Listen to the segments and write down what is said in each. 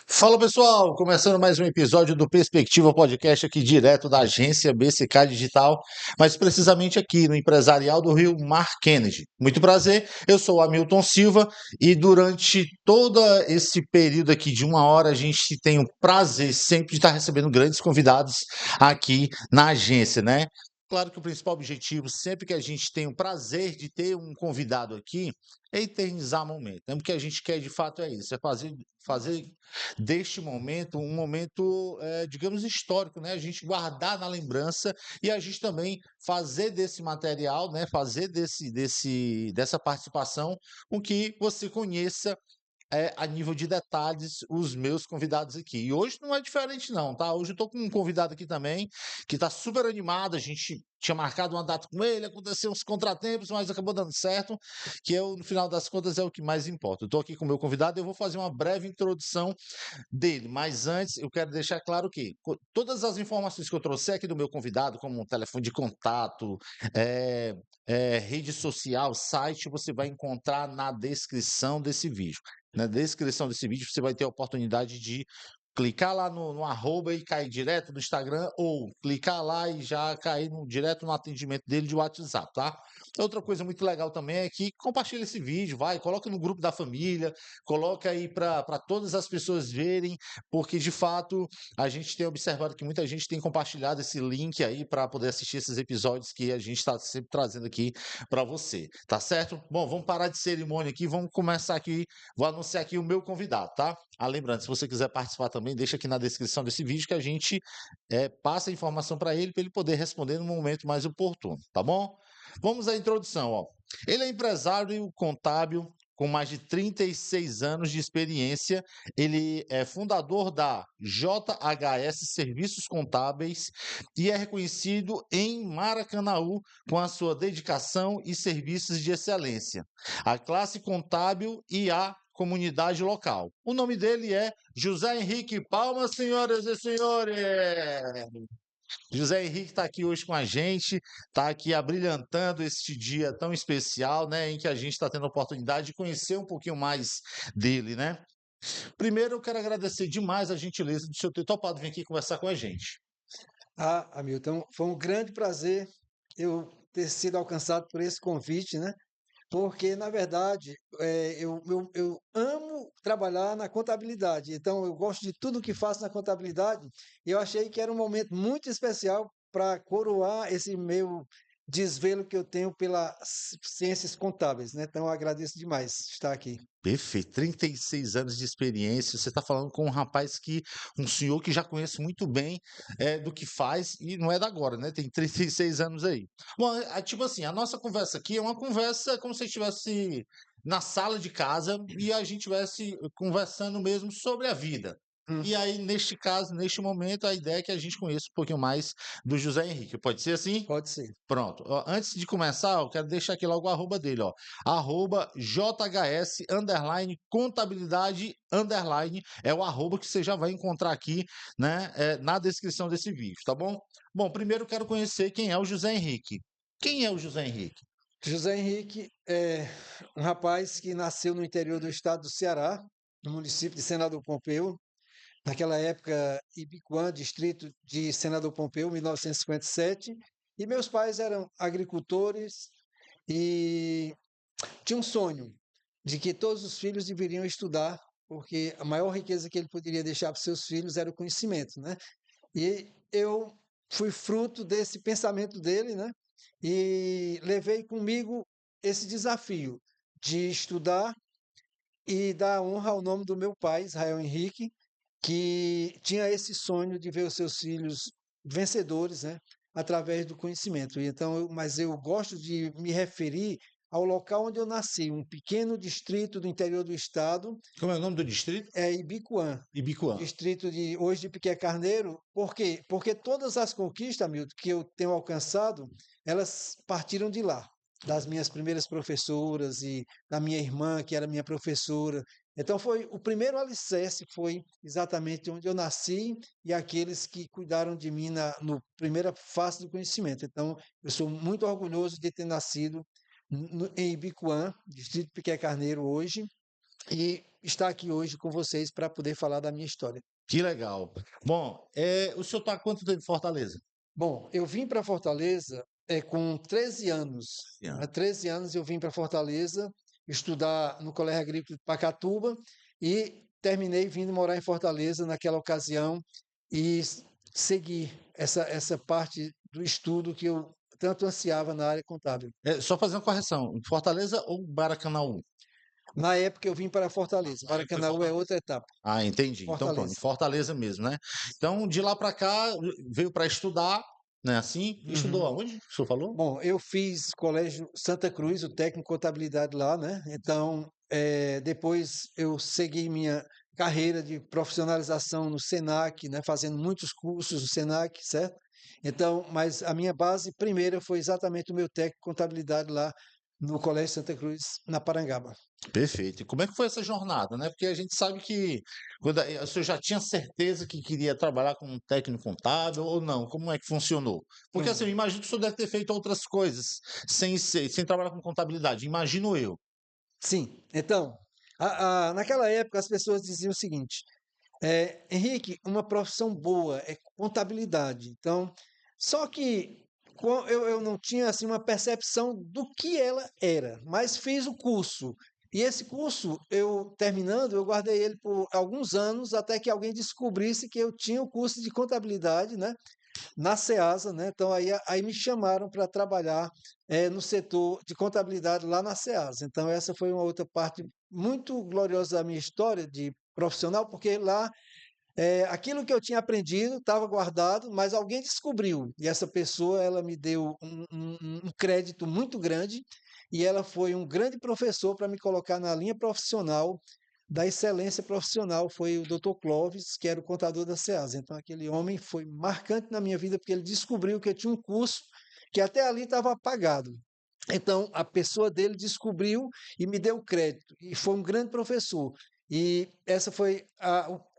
Fala pessoal, começando mais um episódio do Perspectiva Podcast aqui direto da agência BCK Digital, mas precisamente aqui no Empresarial do Rio Mar Kennedy. Muito prazer, eu sou o Hamilton Silva e durante todo esse período aqui de uma hora a gente tem o prazer sempre de estar recebendo grandes convidados aqui na agência, né? Claro que o principal objetivo, sempre que a gente tem o prazer de ter um convidado aqui, é eternizar o momento. Né? O que a gente quer de fato é isso, é fazer deste momento, um momento, digamos, histórico, né? A gente guardar na lembrança e a gente também fazer desse material, né? Fazer dessa participação com que você conheça a nível de detalhes os meus convidados aqui. E hoje não é diferente não, tá? Hoje eu tô com um convidado aqui também, que tá super animado, a gente tinha marcado uma data com ele, aconteceu uns contratempos, mas acabou dando certo, que eu, no final das contas, é o que mais importa. Eu tô aqui com o meu convidado e eu vou fazer uma breve introdução dele, mas antes eu quero deixar claro que todas as informações que eu trouxe aqui do meu convidado, como um telefone de contato, eh rede social, site, você vai encontrar na descrição desse vídeo. Na descrição desse vídeo você vai ter a oportunidade de clicar lá no arroba e cair direto no Instagram, ou clicar lá e já cair direto no atendimento dele de WhatsApp, tá? Outra coisa muito legal também é que compartilha esse vídeo, coloca no grupo da família, coloca aí para todas as pessoas verem, porque de fato a gente tem observado que muita gente tem compartilhado esse link aí para poder assistir esses episódios que a gente está sempre trazendo aqui para você, tá certo? Bom, vamos parar de cerimônia aqui, vamos começar aqui, vou anunciar aqui o meu convidado, tá? Lembrando, se você quiser participar também, deixa aqui na descrição desse vídeo que a gente passa a informação para ele poder responder no momento mais oportuno, tá bom? Vamos à introdução, ó. Ele é empresário contábil com mais de 36 anos de experiência. Ele é fundador da JHS Serviços Contábeis e é reconhecido em Maracanaú com a sua dedicação e serviços de excelência, a classe contábil e a comunidade local. O nome dele é José Henrique Palmas, senhoras e senhores! José Henrique está aqui hoje com a gente, está aqui abrilhantando este dia tão especial, né, em que a gente está tendo a oportunidade de conhecer um pouquinho mais dele, né? Primeiro, eu quero agradecer demais a gentileza do senhor ter topado vir aqui conversar com a gente. Hamilton, foi um grande prazer eu ter sido alcançado por esse convite, né? Porque, na verdade, eu amo trabalhar na contabilidade, então eu gosto de tudo que faço na contabilidade, e eu achei que era um momento muito especial para coroar esse meu desvelo que eu tenho pelas ciências contábeis, né? Então eu agradeço demais estar aqui. Perfeito, 36 anos de experiência. Você está falando com um rapaz um senhor que já conhece muito bem do que faz e não é da agora, né? Tem 36 anos aí. Bom, tipo assim, a nossa conversa aqui é uma conversa como se estivesse na sala de casa e a gente estivesse conversando mesmo sobre a vida. Hum, E aí, neste caso, neste momento, a ideia é que a gente conheça um pouquinho mais do José Henrique. Pode ser assim? pode ser. Pronto. Ó, antes de começar, eu quero deixar aqui logo o arroba dele, ó. Arroba JHS underline contabilidade underline é o arroba que você já vai encontrar aqui, né, na descrição desse vídeo, tá bom? Bom, primeiro eu quero conhecer quem é o José Henrique. Quem é o José Henrique? José Henrique é um rapaz que nasceu no interior do estado do Ceará, no município de Senador Pompeu. Naquela época, Ibiquã, distrito de Senador Pompeu, 1957, e meus pais eram agricultores e tinham um sonho de que todos os filhos deveriam estudar, porque a maior riqueza que ele poderia deixar para seus filhos era o conhecimento, né? E eu fui fruto desse pensamento dele, né? E levei comigo esse desafio de estudar e dar honra ao nome do meu pai, Israel Henrique, que tinha esse sonho de ver os seus filhos vencedores, né, através do conhecimento. E então, mas eu gosto de me referir ao local onde eu nasci, um pequeno distrito do interior do estado, Como é o nome do distrito? é Ibicoã, Ibicoã. distrito de hoje de Piquet Carneiro. Por quê? Porque todas as conquistas, Milton, que eu tenho alcançado, elas partiram de lá, das minhas primeiras professoras e da minha irmã, que era minha professora. Então foi o primeiro alicerce foi exatamente onde eu nasci e aqueles que cuidaram de mim na no primeira fase do conhecimento. Então, eu sou muito orgulhoso de ter nascido em Ibicoã, distrito de Piquet Carneiro hoje, e estar aqui hoje com vocês para poder falar da minha história. Que legal. Bom, o senhor está há quanto tempo em Fortaleza? Bom, eu vim para Fortaleza com 13 anos. Há 13 anos eu vim para Fortaleza estudar no Colégio Agrícola de Pacatuba e terminei vindo morar em Fortaleza naquela ocasião e seguir essa parte do estudo que eu tanto ansiava na área contábil. Só fazer uma correção, Fortaleza ou Baracanaú? Na época eu vim para Fortaleza. Aí foi Maracanaú é Fortaleza. outra etapa. Ah, entendi. Então pronto, em Fortaleza. Fortaleza mesmo, né? Então de lá para cá veio para estudar, né? Assim, estudou Uhum. aonde? O senhor falou? Bom, eu fiz Colégio Santa Cruz, o técnico em contabilidade lá, né? Então, depois eu segui minha carreira de profissionalização no Senac, né? Fazendo muitos cursos no Senac, certo? Então, mas a minha base primeira foi exatamente o meu técnico em contabilidade lá no Colégio Santa Cruz, na Parangaba. Perfeito. E como é que foi essa jornada, né? Porque a gente sabe que quando o senhor já tinha certeza que queria trabalhar como um técnico contábil ou não? Como é que funcionou? Porque assim, eu Pronto. imagino que o senhor deve ter feito outras coisas sem trabalhar com contabilidade. Imagino eu. Sim, então, naquela época as pessoas diziam o seguinte: Henrique, uma profissão boa é contabilidade. Então, só que eu não tinha assim uma percepção do que ela era, mas fiz o curso. E esse curso, eu terminando, eu guardei ele por alguns anos até que alguém descobrisse que eu tinha o curso de contabilidade, né, na Ceasa, né? Então aí me chamaram para trabalhar no setor de contabilidade lá na Ceasa. Então essa foi uma outra parte muito gloriosa da minha história de profissional, porque lá aquilo que eu tinha aprendido estava guardado, mas alguém descobriu. E essa pessoa, ela me deu um crédito muito grande e ela foi um grande professor para me colocar na linha profissional da excelência profissional. Foi o Dr. Clóvis, que era o contador da SEASA. Então, aquele homem foi marcante na minha vida porque ele descobriu que eu tinha um curso que até ali estava apagado. Então, a pessoa dele descobriu e me deu crédito, e foi um grande professor. E essa foi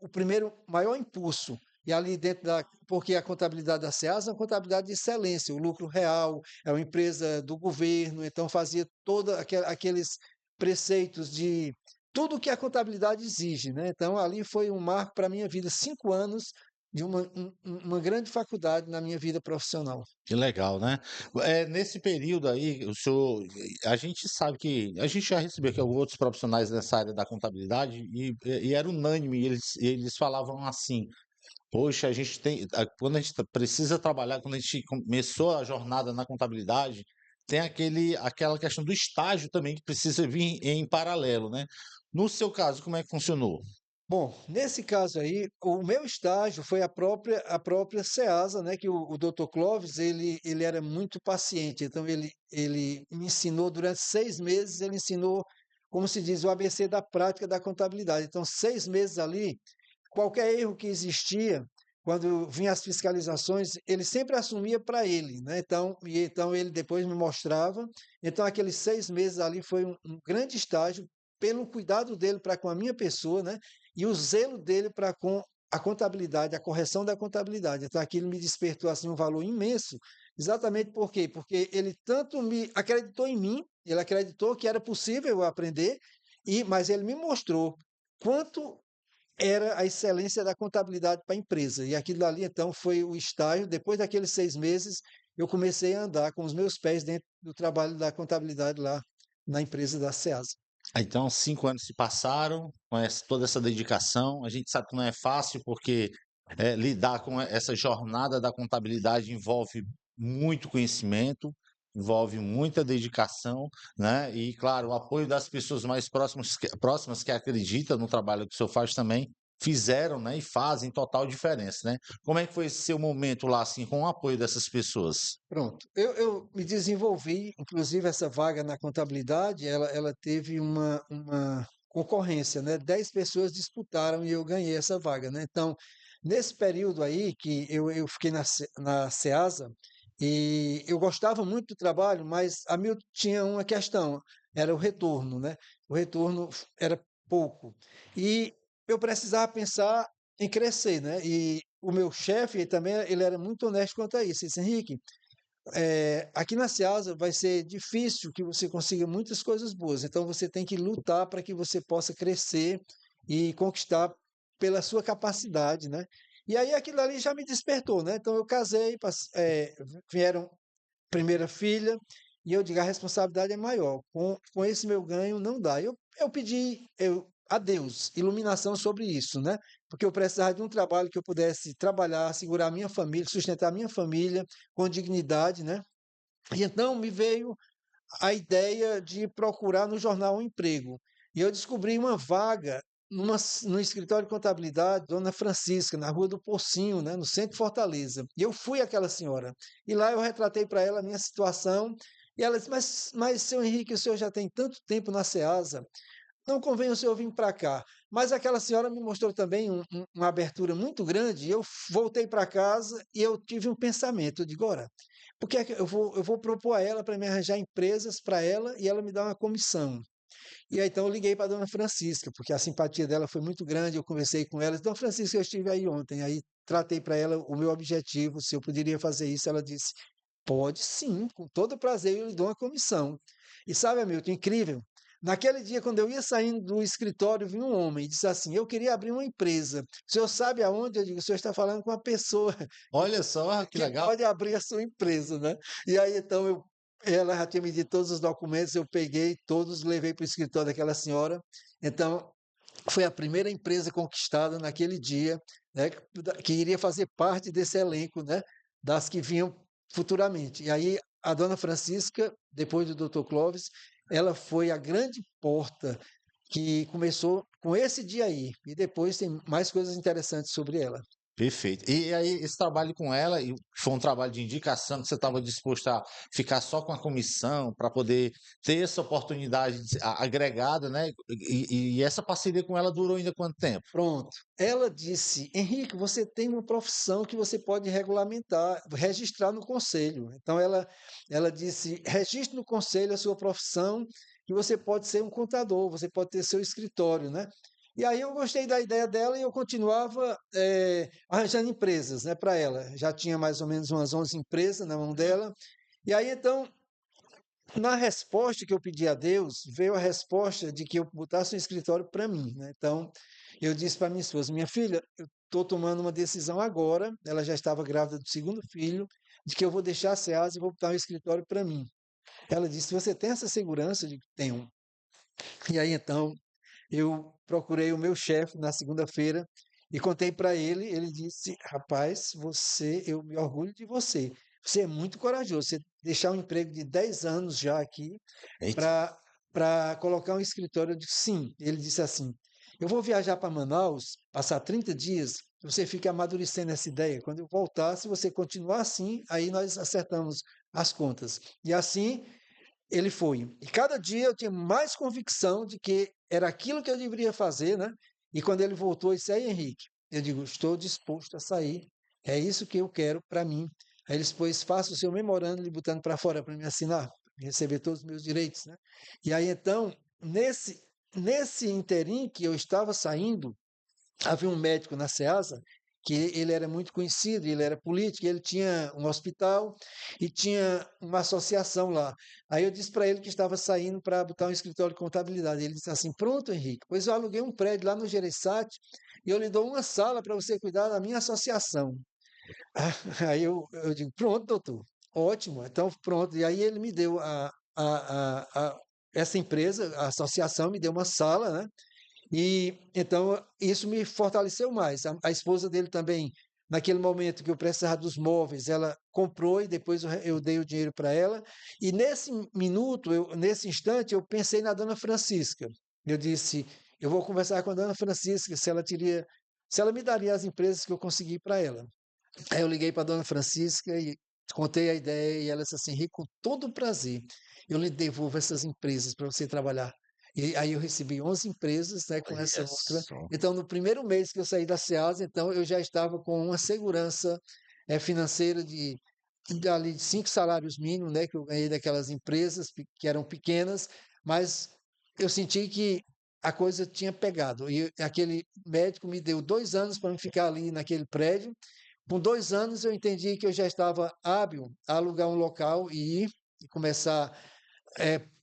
o primeiro maior impulso. E ali dentro porque a contabilidade da SEASA é uma contabilidade de excelência, o lucro real, é uma empresa do governo, então fazia todos aqueles preceitos de tudo que a contabilidade exige, né? Então ali foi um marco para a minha vida, 5 anos de uma grande faculdade na minha vida profissional. Que legal, né? Nesse período aí, a gente sabe que a gente já recebeu aqui outros profissionais nessa área da contabilidade e era unânime, eles falavam assim: poxa, a gente quando a gente precisa trabalhar, quando a gente começou a jornada na contabilidade, tem aquela questão do estágio também que precisa vir em paralelo, né? No seu caso, como é que funcionou? Bom, nesse caso aí, o meu estágio foi a própria SEASA, né, que o Dr. Clóvis, ele era muito paciente, então ele me ensinou durante 6 meses, ele ensinou, como se diz, o ABC da prática da contabilidade. Então, 6 meses ali, qualquer erro que existia, quando vinha as fiscalizações, ele sempre assumia para ele, né? Então ele depois me mostrava. Então aqueles 6 meses ali foi um grande estágio pelo cuidado dele para com a minha pessoa, né? E o zelo dele para com a contabilidade, a correção da contabilidade. Então aquilo me despertou assim um valor imenso. Exatamente por quê? Porque ele tanto me acreditou em mim, ele acreditou que era possível eu aprender, mas ele me mostrou quanto era a excelência da contabilidade para a empresa. E aquilo ali, então, foi o estágio. Depois daqueles 6 meses, eu comecei a andar com os meus pés dentro do trabalho da contabilidade lá na empresa da SEASA. Então, 5 anos se passaram com toda essa dedicação. A gente sabe que não é fácil, porque lidar com essa jornada da contabilidade envolve muito conhecimento, envolve muita dedicação, né? E, claro, o apoio das pessoas mais próximas que acreditam no trabalho que o senhor faz também fizeram, né? E fazem total diferença, né? Como é que foi esse seu momento lá, assim, com o apoio dessas pessoas? Pronto. Eu me desenvolvi, inclusive essa vaga na contabilidade, ela teve uma concorrência, né? 10 pessoas disputaram e eu ganhei essa vaga, né? Então, nesse período aí que eu fiquei na SEASA, e eu gostava muito do trabalho, mas a mim tinha uma questão, era o retorno, né? O retorno era pouco. E eu precisava pensar em crescer, né? E o meu chefe também, ele era muito honesto quanto a isso. Ele disse, Henrique, aqui na Ceasa vai ser difícil que você consiga muitas coisas boas, então você tem que lutar para que você possa crescer e conquistar pela sua capacidade, né? E aí aquilo ali já me despertou, né? Então eu casei, vieram primeira filha, e eu digo, a responsabilidade é maior. Com esse meu ganho não dá. Eu pedi a Deus iluminação sobre isso, né? Porque eu precisava de um trabalho que eu pudesse trabalhar, segurar a minha família, sustentar a minha família com dignidade, né? E então me veio a ideia de procurar no jornal um emprego. E eu descobri uma vaga no escritório de contabilidade, Dona Francisca, na Rua do Pocinho, né, no centro de Fortaleza. E eu fui aquela senhora. E lá eu retratei para ela a minha situação. E ela disse: mas, seu Henrique, o senhor já tem tanto tempo na Ceasa, não convém o senhor vir para cá. Mas aquela senhora me mostrou também uma abertura muito grande. E eu voltei para casa e eu tive um pensamento. Eu digo: ora, porque é que eu vou propor a ela para me arranjar empresas para ela e ela me dá uma comissão. E aí então eu liguei para a dona Francisca, porque a simpatia dela foi muito grande, eu conversei com ela, dona Francisca, eu estive aí ontem, aí tratei para ela o meu objetivo, se eu poderia fazer isso, ela disse, pode sim, com todo prazer eu lhe dou uma comissão. E sabe, Hamilton, incrível, naquele dia, quando eu ia saindo do escritório, vi um homem e disse assim, eu queria abrir uma empresa, o senhor sabe aonde? Eu digo, o senhor está falando com uma pessoa Olha só, que que legal. pode abrir a sua empresa, né? E aí então ela já tinha me dito todos os documentos, eu peguei todos, levei para o escritório daquela senhora. Então foi a primeira empresa conquistada naquele dia, né, que iria fazer parte desse elenco, né, das que vinham futuramente. E aí a dona Francisca, depois do Dr. Clóvis, ela foi a grande porta que começou com esse dia aí. E depois tem mais coisas interessantes sobre ela. Perfeito. E aí, esse trabalho com ela, e foi um trabalho de indicação que você estava disposto a ficar só com a comissão para poder ter essa oportunidade agregada, né? E essa parceria com ela durou ainda quanto tempo? Pronto. Ela disse: Henrique, você tem uma profissão que você pode regulamentar, registrar no conselho. Então ela disse: registre no conselho a sua profissão, que você pode ser um contador, você pode ter seu escritório, né? E aí eu gostei da ideia dela e eu continuava arranjando empresas, né, para ela. Já tinha mais ou menos umas 11 empresas na mão dela. E aí então na resposta que eu pedi a Deus, veio a resposta de que eu botasse um escritório para mim, né? Então, eu disse para minha esposa, minha filha, eu estou tomando uma decisão agora, ela já estava grávida do segundo filho, de que eu vou deixar a SEAS e vou botar um escritório para mim. Ela disse, você tem essa segurança? De que tenho. E aí, então, eu procurei o meu chefe na segunda-feira e contei para ele. Ele disse: Rapaz, eu me orgulho de você. Você é muito corajoso. Você deixar um emprego de 10 anos já aqui Eita. para colocar um escritório. Eu disse: Sim. Ele disse assim: Eu vou viajar para Manaus, passar 30 dias. Você fica amadurecendo essa ideia. Quando eu voltar, se você continuar assim, aí nós acertamos as contas. E assim ele foi. E cada dia eu tinha mais convicção de que era aquilo que eu deveria fazer, né? E quando ele voltou, ele disse: Aí, Henrique, eu digo: Estou disposto a sair. É isso que eu quero para mim. Aí ele disse: Pois faça o seu memorando, lhe botando para fora para me assinar, pra receber todos os meus direitos, né? E aí então, nesse interim que eu estava saindo, havia um médico na SEASA que ele era muito conhecido, ele era político, ele tinha um hospital e tinha uma associação lá. Aí eu disse para ele que estava saindo para botar um escritório de contabilidade. Ele disse assim: Pronto, Henrique, pois eu aluguei um prédio lá no Gereissati e eu lhe dou uma sala para você cuidar da minha associação. Aí eu digo: Pronto, doutor, ótimo, então pronto. E aí ele me deu essa empresa, a associação, me deu uma sala, né? E então isso me fortaleceu mais. A esposa dele também, naquele momento que eu precisava dos móveis, ela comprou e depois eu dei o dinheiro para ela. E nesse minuto, nesse instante, eu pensei na dona Francisca. Eu disse, eu vou conversar com a dona Francisca se ela me daria as empresas que eu consegui para ela. Aí eu liguei para a dona Francisca e contei a ideia e ela disse assim, Rico, com todo prazer, eu lhe devolvo essas empresas para você trabalhar. E aí eu recebi 11 empresas, né, com essa Olha outra. só. Então, no primeiro mês que eu saí da SEAS, então eu já estava com uma segurança financeira ali de 5 salários mínimos, né, que eu ganhei daquelas empresas que eram pequenas, mas eu senti que a coisa tinha pegado. E aquele médico me deu 2 anos para ficar ali naquele prédio, Com 2 anos eu entendi que eu já estava hábil a alugar um local e ir e começar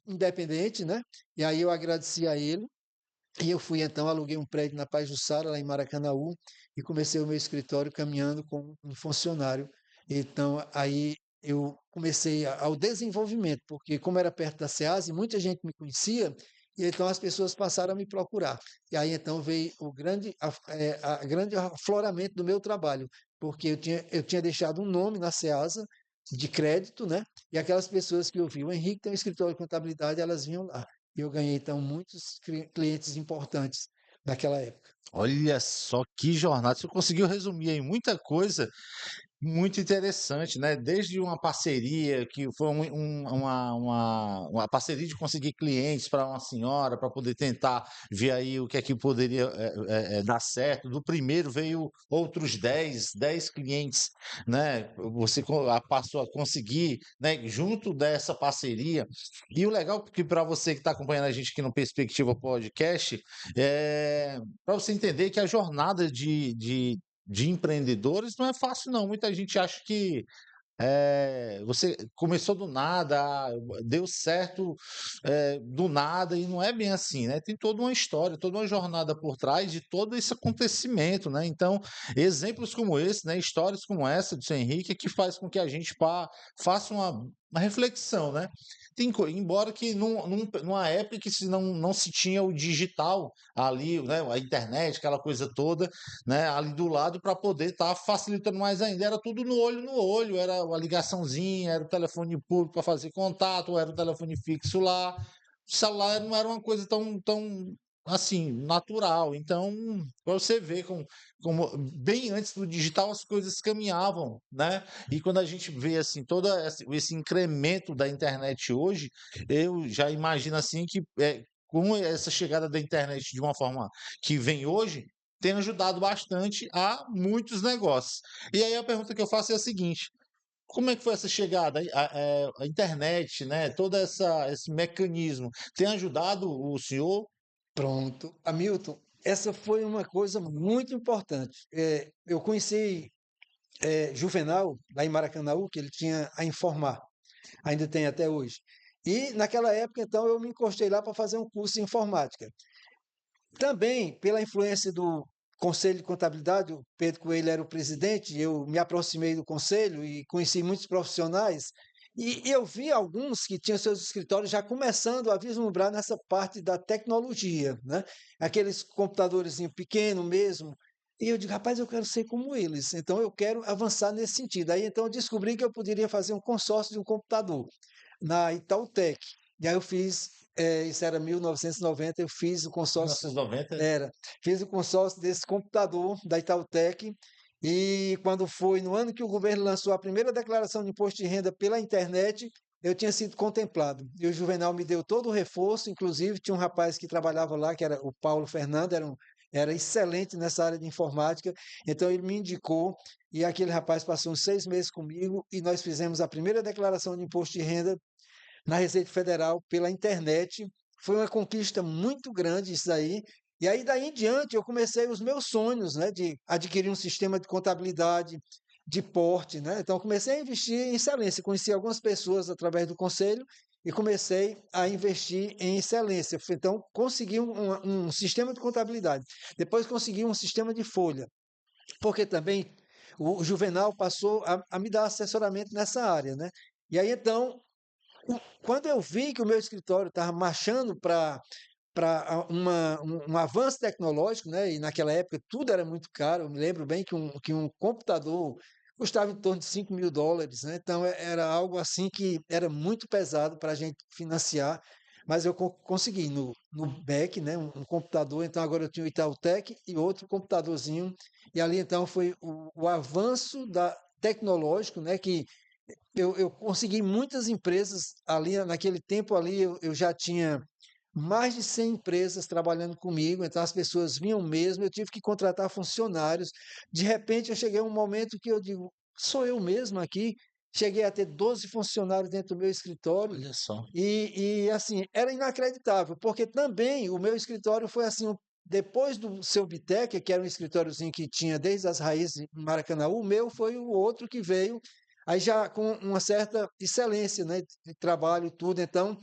independente, né? E aí eu agradeci a ele e eu fui então, aluguei um prédio na Pajuçara, lá em Maracanaú, e comecei o meu escritório caminhando com um funcionário. Então, aí eu comecei ao desenvolvimento, porque como era perto da SEASA, muita gente me conhecia, e então as pessoas passaram a me procurar. E aí então veio o grande afloramento do meu trabalho, porque eu tinha deixado um nome na SEASA de crédito, né? E aquelas pessoas que ouviam, o Henrique tem um escritório de contabilidade, elas vinham lá. E eu ganhei, então, muitos clientes importantes naquela época. Olha só que jornada. Você conseguiu resumir aí muita coisa muito interessante, né? Desde uma parceria que foi uma parceria de conseguir clientes para uma senhora, para poder tentar ver aí o que é que poderia dar certo. Do primeiro veio outros dez clientes, né? Você passou a conseguir, né? Junto dessa parceria. E o legal, que para você que está acompanhando a gente aqui no Perspectiva Podcast, é para você entender que a jornada de empreendedores não é fácil, não. Muita gente acha que você começou do nada, deu certo do nada, e não é bem assim, né? Tem toda uma história, toda uma jornada por trás de todo esse acontecimento, né? Então, exemplos como esse, né? Histórias como essa do seu Henrique, é que faz com que a gente faça uma reflexão, né? Embora que numa época que não se tinha o digital ali, né? A internet, aquela coisa toda, né, ali do lado para poder estar facilitando mais ainda. Era tudo no olho, era uma ligaçãozinha, era o telefone público para fazer contato, ou era o telefone fixo lá. O celular não era uma coisa tão assim, natural. Então, para você ver como bem antes do digital as coisas caminhavam, né? E quando a gente vê assim todo esse incremento da internet hoje, eu já imagino assim que com essa chegada da internet de uma forma que vem hoje, tem ajudado bastante a muitos negócios. E aí a pergunta que eu faço é a seguinte: como é que foi essa chegada? A internet, né? Esse mecanismo tem ajudado o senhor? Pronto. Hamilton, essa foi uma coisa muito importante. Eu conheci Juvenal, lá em Maracanaú, que ele tinha a Informar, ainda tem até hoje. E naquela época, então, eu me encostei lá para fazer um curso de informática. Também, pela influência do Conselho de Contabilidade, o Pedro Coelho era o presidente, eu me aproximei do conselho e conheci muitos profissionais, e eu vi alguns que tinham seus escritórios já começando a vislumbrar nessa parte da tecnologia, né? Aqueles computadores pequenos mesmo. E eu digo, rapaz, eu quero ser como eles, então eu quero avançar nesse sentido. Aí então eu descobri que eu poderia fazer um consórcio de um computador na Itautec. E aí eu fiz, isso era 1990, eu fiz o consórcio, 1990? era, fiz o consórcio desse computador da Itautec, e quando foi no ano que o governo lançou a primeira declaração de imposto de renda pela internet, eu tinha sido contemplado. E o Juvenal me deu todo o reforço, inclusive tinha um rapaz que trabalhava lá, que era o Paulo Fernando, era excelente nessa área de informática, então ele me indicou, e aquele rapaz passou uns 6 meses comigo, e nós fizemos a primeira declaração de imposto de renda na Receita Federal pela internet. Foi uma conquista muito grande isso aí. E aí daí em diante eu comecei os meus sonhos, né, de adquirir um sistema de contabilidade de porte, né? Então eu comecei a investir em excelência. Conheci algumas pessoas através do conselho e comecei a investir em excelência. Então consegui um sistema de contabilidade. Depois consegui um sistema de folha, porque também o Juvenal passou a me dar assessoramento nessa área, né? E aí então quando eu vi que o meu escritório estava marchando para um avanço tecnológico, né? E naquela época tudo era muito caro. Eu me lembro bem que um computador custava em torno de US$ 5.000, né? Então era algo assim que era muito pesado para a gente financiar. Mas eu consegui no BEC, né? Um computador. Então agora eu tinha o Itautec e outro computadorzinho. E ali então foi o avanço tecnológico, né? Que eu consegui muitas empresas ali, naquele tempo ali, eu já tinha mais de 100 empresas trabalhando comigo, então as pessoas vinham mesmo, eu tive que contratar funcionários. De repente, eu cheguei a um momento que eu digo, sou eu mesmo aqui. Cheguei a ter 12 funcionários dentro do meu escritório Olha só. e assim, era inacreditável, porque também o meu escritório foi assim, depois do seu Bitec, que era um escritóriozinho que tinha desde as raízes em Maracanã, o meu foi o outro que veio, aí já com uma certa excelência, né, de trabalho e tudo. Então,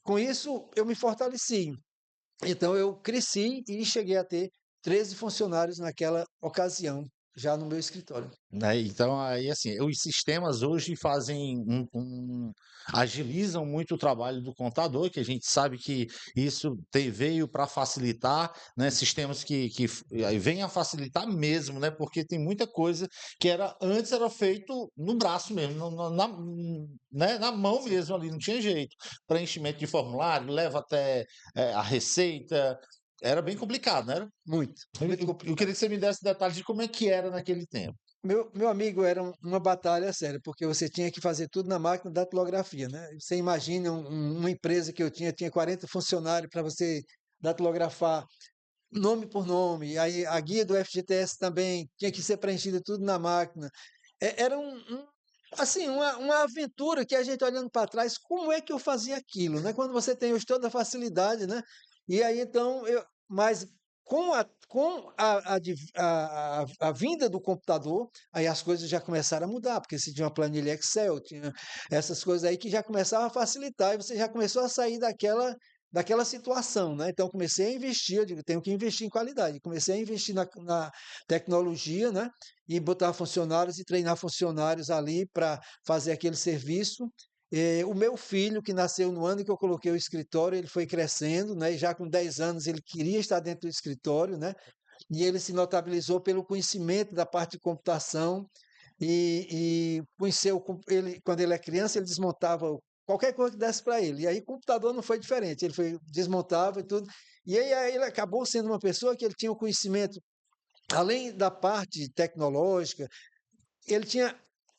com isso, eu me fortaleci. Então, eu cresci e cheguei a ter 13 funcionários naquela ocasião, já no meu escritório. Né? Então, aí, assim, os sistemas hoje fazem agilizam muito o trabalho do contador, que a gente sabe que isso veio para facilitar, né? Sistemas aí vêm a facilitar mesmo, né? Porque tem muita coisa que antes era feito no braço mesmo, né? Na mão Sim, mesmo ali, não tinha jeito. Preenchimento de formulário, leva até a receita. Era bem complicado, né? muito, Eu, muito eu- eu complicado. queria que você me desse detalhes de como é que era naquele tempo. Meu amigo, era uma batalha séria, porque você tinha que fazer tudo na máquina da datilografia, né? Você imagina uma empresa que eu tinha 40 funcionários para você datilografar nome por nome, aí a guia do FGTS também tinha que ser preenchida tudo na máquina. Era assim, uma aventura que a gente olhando para trás, como é que eu fazia aquilo, né? Quando você tem hoje toda a facilidade, né? E aí então mas com a vinda do computador, aí as coisas já começaram a mudar, porque se tinha uma planilha Excel, tinha essas coisas aí que já começavam a facilitar e você já começou a sair daquela situação, né? Então comecei a investir, eu digo, tenho que investir em qualidade. Comecei a investir na tecnologia, né? E botar funcionários e treinar funcionários ali para fazer aquele serviço. O meu filho, que nasceu no ano que eu coloquei o escritório, ele foi crescendo, né? E já com 10 anos ele queria estar dentro do escritório, né? E ele se notabilizou pelo conhecimento da parte de computação e conheceu, ele, quando ele é criança, ele desmontava qualquer coisa que desse para ele. E aí o computador não foi diferente, ele foi desmontava e tudo. E aí ele acabou sendo uma pessoa que ele tinha o conhecimento, além da parte tecnológica, ele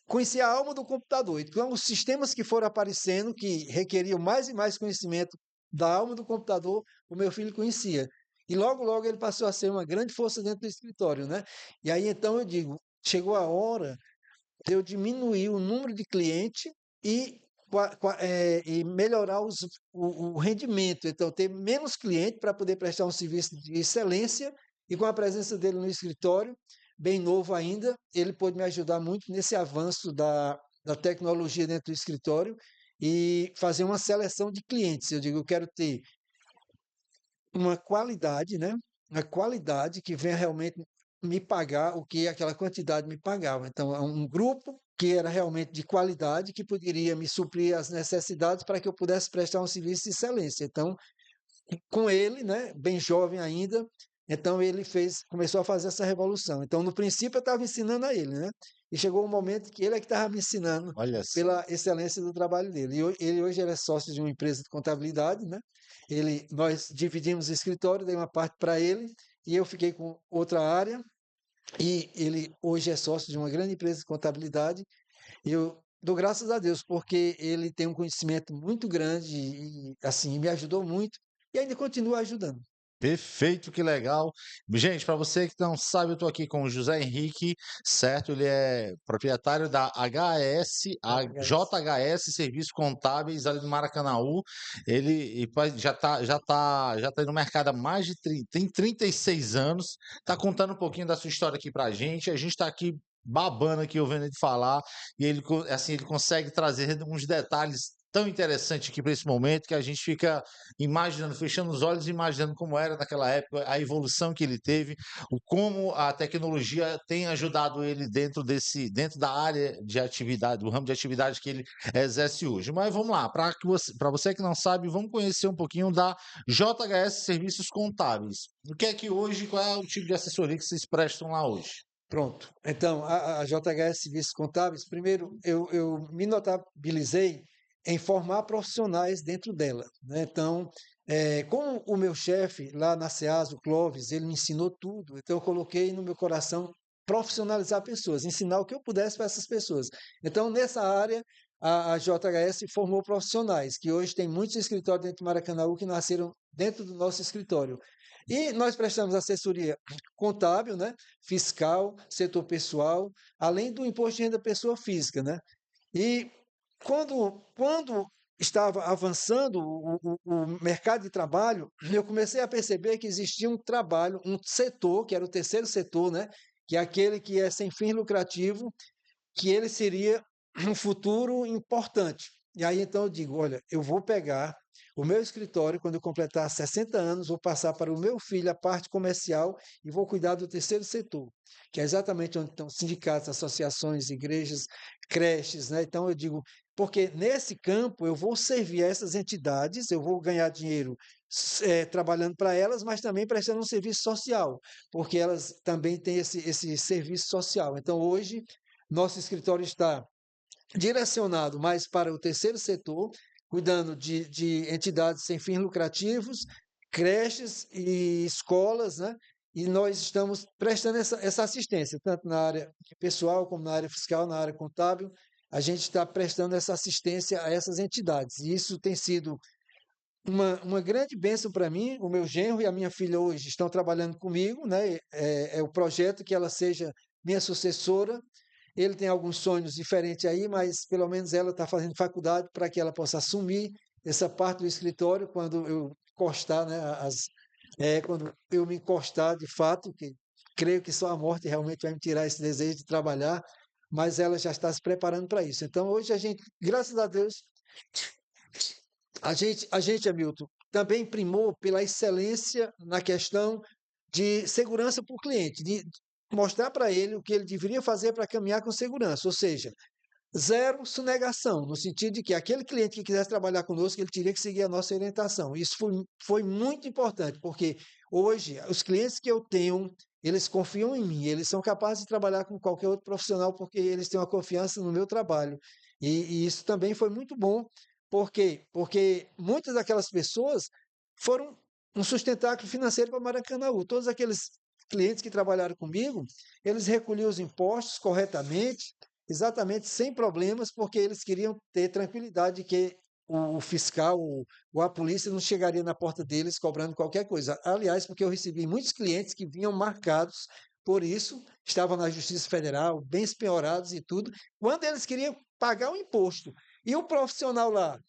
conhecia a alma do computador. Então, os sistemas que foram aparecendo, que requeriam mais e mais conhecimento da alma do computador, o meu filho conhecia. E logo, logo ele passou a ser uma grande força dentro do escritório, né? E aí então eu digo, chegou a hora de eu diminuir o número de clientes e, e melhorar o rendimento. Então, ter menos clientes para poder prestar um serviço de excelência e com a presença dele no escritório, bem novo ainda, ele pôde me ajudar muito nesse avanço da tecnologia dentro do escritório e fazer uma seleção de clientes. Eu digo, eu quero ter uma qualidade, né? Uma qualidade que venha realmente me pagar o que aquela quantidade me pagava. Então, é um grupo que era realmente de qualidade, que poderia me suprir as necessidades para que eu pudesse prestar um serviço de excelência. Então, com ele, né, bem jovem ainda, então ele começou a fazer essa revolução. Então, no princípio, eu estava ensinando a ele, né? E chegou um momento que ele é que estava me ensinando Olha só. pela excelência do trabalho dele. E ele hoje ele é sócio de uma empresa de contabilidade, né? Nós dividimos o escritório, dei uma parte para ele e eu fiquei com outra área. E ele hoje é sócio de uma grande empresa de contabilidade. E eu dou graças a Deus, porque ele tem um conhecimento muito grande e, assim, me ajudou muito e ainda continua ajudando. Perfeito, que legal. Gente, para você que não sabe, eu estou aqui com o José Henrique, certo? Ele é proprietário da a HS. JHS Serviços Contábeis ali do Maracanaú. Ele já tá no mercado há mais de tem 36 anos. Tá contando um pouquinho da sua história aqui para a gente. A gente está aqui babando aqui, ouvindo ele falar, e assim, ele consegue trazer uns detalhes tão interessantes aqui para esse momento que a gente fica imaginando, fechando os olhos e imaginando como era naquela época, a evolução que ele teve, como a tecnologia tem ajudado ele dentro da área de atividade, do ramo de atividade que ele exerce hoje. Mas vamos lá, para você que não sabe, vamos conhecer um pouquinho da JHS Serviços Contábeis. O que é que hoje, qual é o tipo de assessoria que vocês prestam lá hoje? Pronto. Então, a JHS Serviços Contábeis, primeiro, eu me notabilizei em formar profissionais dentro dela, né? Então, como o meu chefe lá na SEAS, o Clóvis, ele me ensinou tudo, então eu coloquei no meu coração profissionalizar pessoas, ensinar o que eu pudesse para essas pessoas. Então, nessa área, a JHS formou profissionais, que hoje tem muitos escritórios dentro do Maracanã que nasceram dentro do nosso escritório. E nós prestamos assessoria contábil, né? Fiscal, setor pessoal, além do imposto de renda pessoa física, né? E quando estava avançando o mercado de trabalho, eu comecei a perceber que existia um trabalho, um setor, que era o terceiro setor, né? Que é aquele que é sem fim lucrativo, que ele seria um futuro importante. E aí então eu digo, olha, eu vou pegar o meu escritório, quando eu completar 60 anos, vou passar para o meu filho a parte comercial e vou cuidar do terceiro setor, que é exatamente onde estão sindicatos, associações, igrejas, creches, né? Então eu digo, porque nesse campo eu vou servir a essas entidades, eu vou ganhar dinheiro trabalhando para elas, mas também prestando um serviço social, porque elas também têm esse serviço social. Então hoje nosso escritório está direcionado mais para o terceiro setor, cuidando de entidades sem fins lucrativos, creches e escolas, né? E nós estamos prestando essa assistência, tanto na área pessoal, como na área fiscal, na área contábil. A gente está prestando essa assistência a essas entidades. E isso tem sido uma grande bênção para mim. O meu genro e a minha filha hoje estão trabalhando comigo, né? É o projeto que ela seja minha sucessora. Ele tem alguns sonhos diferentes aí, mas pelo menos ela está fazendo faculdade para que ela possa assumir essa parte do escritório quando eu encostar, né? Quando eu me encostar de fato, que creio que só a morte realmente vai me tirar esse desejo de trabalhar, mas ela já está se preparando para isso. Então hoje a gente, graças a Deus, a gente, Hamilton, também primou pela excelência na questão de segurança para o cliente, de mostrar para ele o que ele deveria fazer para caminhar com segurança, ou seja, zero sonegação, no sentido de que aquele cliente que quisesse trabalhar conosco, ele teria que seguir a nossa orientação. Isso foi muito importante, porque hoje os clientes que eu tenho, eles confiam em mim, eles são capazes de trabalhar com qualquer outro profissional porque eles têm uma confiança no meu trabalho. E isso também foi muito bom. Por quê? Porque muitas daquelas pessoas foram um sustentáculo financeiro para Maracanaú. Todos aqueles clientes que trabalharam comigo, eles recolhiam os impostos corretamente, exatamente sem problemas, porque eles queriam ter tranquilidade de que o fiscal ou a polícia não chegaria na porta deles cobrando qualquer coisa. Aliás, porque eu recebi muitos clientes que vinham marcados por isso, estavam na Justiça Federal, bem penhorados e tudo, quando eles queriam pagar o imposto. E o profissional lá,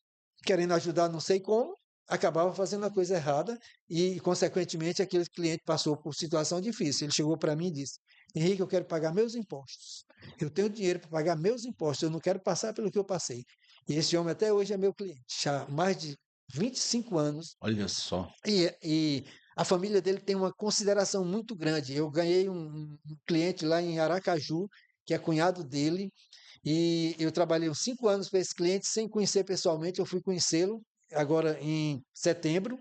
querendo ajudar, não sei como, acabava fazendo a coisa errada e, consequentemente, aquele cliente passou por situação difícil. Ele chegou para mim e disse: Henrique, eu quero pagar meus impostos. Eu tenho dinheiro para pagar meus impostos, eu não quero passar pelo que eu passei. E esse homem até hoje é meu cliente, já há mais de 25 anos. Olha só. E a família dele tem uma consideração muito grande. Eu ganhei um cliente lá em Aracaju, que é cunhado dele, e eu trabalhei uns 5 anos para esse cliente sem conhecer pessoalmente. Eu fui conhecê-lo agora em setembro.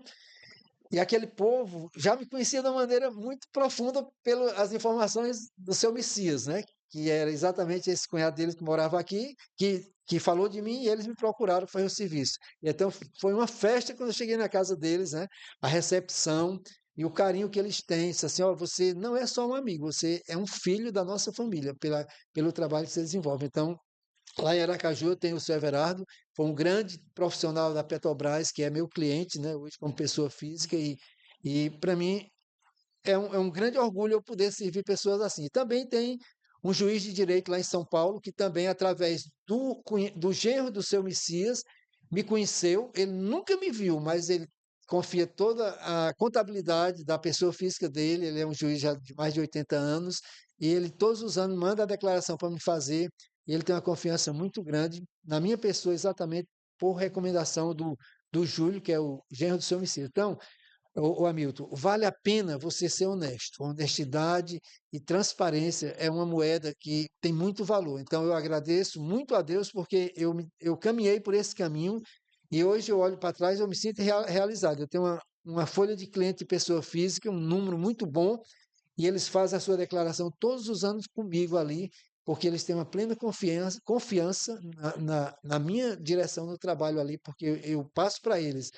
E aquele povo já me conhecia de uma maneira muito profunda pelas informações do seu Messias, né? Que era exatamente esse cunhado dele que morava aqui, que falou de mim e eles me procuraram fazer o serviço. E então foi uma festa quando eu cheguei na casa deles, né? A recepção e o carinho que eles têm. Disse assim: ó, você não é só um amigo, você é um filho da nossa família, pelo trabalho que você desenvolve. Então, lá em Aracaju eu tenho o seu Everardo, foi um grande profissional da Petrobras, que é meu cliente, né, hoje como pessoa física, e para mim é um grande orgulho eu poder servir pessoas assim. E também tem um juiz de direito lá em São Paulo, que também, através do genro do seu Messias, me conheceu. Ele nunca me viu, mas ele confia toda a contabilidade da pessoa física dele. Ele é um juiz já de mais de 80 anos, e ele todos os anos manda a declaração para me fazer, e ele tem uma confiança muito grande na minha pessoa, exatamente por recomendação do Júlio, que é o genro do seu Messias. Então, Hamilton, vale a pena você ser honesto. Honestidade e transparência é uma moeda que tem muito valor. Então, eu agradeço muito a Deus porque eu caminhei por esse caminho e hoje eu olho para trás e eu me sinto realizado. Eu tenho uma folha de cliente de pessoa física, um número muito bom, e eles fazem a sua declaração todos os anos comigo ali, porque eles têm uma plena confiança na minha direção no trabalho ali, porque eu passo para eles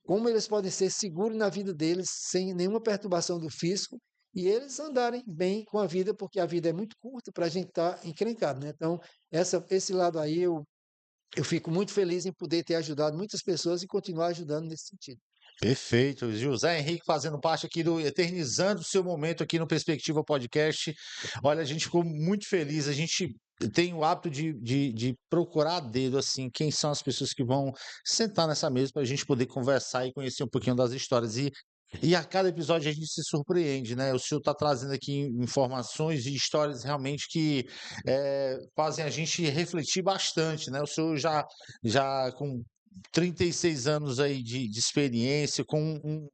como eles podem ser seguros na vida deles, sem nenhuma perturbação do fisco, e eles andarem bem com a vida, porque a vida é muito curta para a gente estar encrencado, né? Então, esse lado aí, eu fico muito feliz em poder ter ajudado muitas pessoas e continuar ajudando nesse sentido. Perfeito. José Henrique fazendo parte aqui do eternizando o seu momento aqui no Perspectiva Podcast. Olha, a gente ficou muito feliz. A gente tem o hábito de procurar a dedo, assim, quem são as pessoas que vão sentar nessa mesa para a gente poder conversar e conhecer um pouquinho das histórias. E a cada episódio a gente se surpreende, né? O senhor está trazendo aqui informações e histórias realmente que fazem a gente refletir bastante, né? O senhor já com 36 anos aí de experiência, com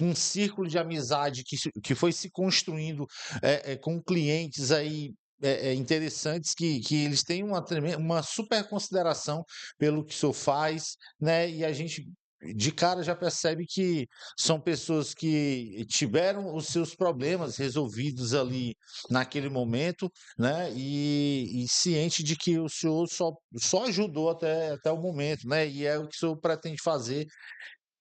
um círculo de amizade que foi se construindo com clientes aí interessantes que eles têm uma super consideração pelo que o senhor faz, né? E a gente de cara já percebe que são pessoas que tiveram os seus problemas resolvidos ali naquele momento, né? E ciente de que o senhor só ajudou até o momento, né? E é o que o senhor pretende fazer